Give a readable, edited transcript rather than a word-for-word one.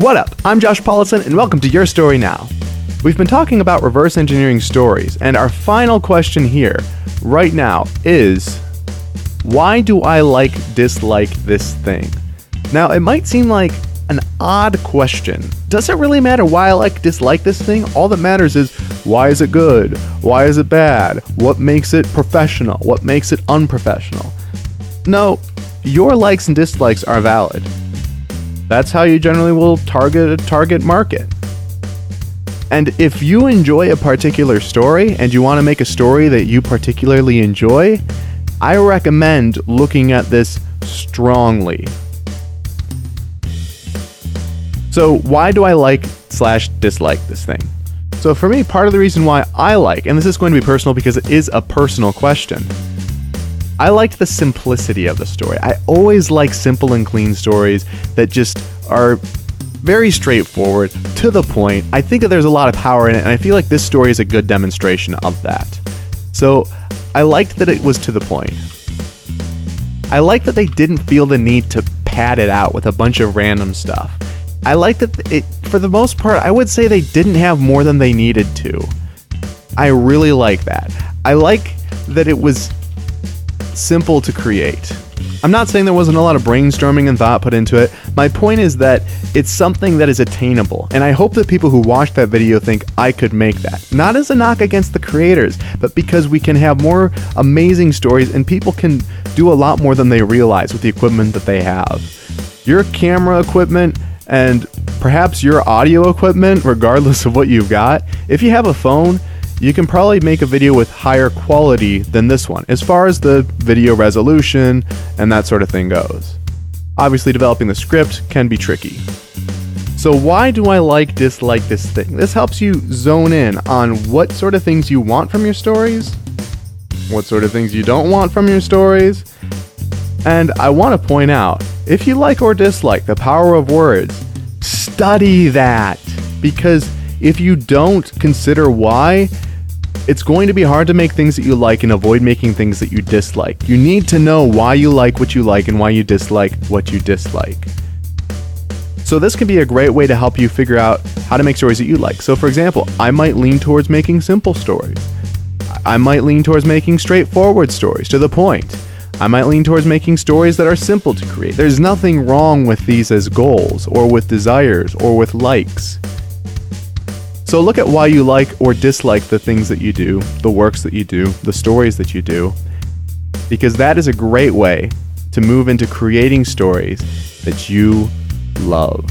What up? I'm Josh Paulison, and welcome to Your Story Now. We've been talking about reverse engineering stories, and our final question here, right now, is why do I dislike this thing? Now, it might seem like an odd question. Does it really matter why I dislike this thing? All that matters is, why is it good? Why is it bad? What makes it professional? What makes it unprofessional? No, your likes and dislikes are valid. That's how you generally will target a target market. And if you enjoy a particular story and you want to make a story that you particularly enjoy, I recommend looking at this strongly. So why do I like/dislike this thing? So for me, part of the reason why I like, and this is going to be personal because it is a personal question, I liked the simplicity of the story. I always like simple and clean stories that just are very straightforward, to the point. I think that there's a lot of power in it, and I feel like this story is a good demonstration of that. So I liked that it was to the point. I liked that they didn't feel the need to pad it out with a bunch of random stuff. I liked that it, for the most part, I would say they didn't have more than they needed to. I really like that. I like that it was simple to create. I'm not saying there wasn't a lot of brainstorming and thought put into it. My point is that it's something that is attainable, and I hope that people who watch that video think I could make that. Not as a knock against the creators, but because we can have more amazing stories and people can do a lot more than they realize with the equipment that they have. Your camera equipment and perhaps your audio equipment, regardless of what you've got, if you have a phone, you can probably make a video with higher quality than this one, as far as the video resolution and that sort of thing goes. Obviously, developing the script can be tricky. So why do I dislike this thing? This helps you zone in on what sort of things you want from your stories, what sort of things you don't want from your stories. And I want to point out, if you like or dislike the power of words, study that. Because if you don't consider why, it's going to be hard to make things that you like and avoid making things that you dislike. You need to know why you like what you like and why you dislike what you dislike. So this can be a great way to help you figure out how to make stories that you like. So for example, I might lean towards making simple stories. I might lean towards making straightforward stories, to the point. I might lean towards making stories that are simple to create. There's nothing wrong with these as goals, or with desires, or with likes. So look at why you like or dislike the things that you do, the works that you do, the stories that you do, because that is a great way to move into creating stories that you love.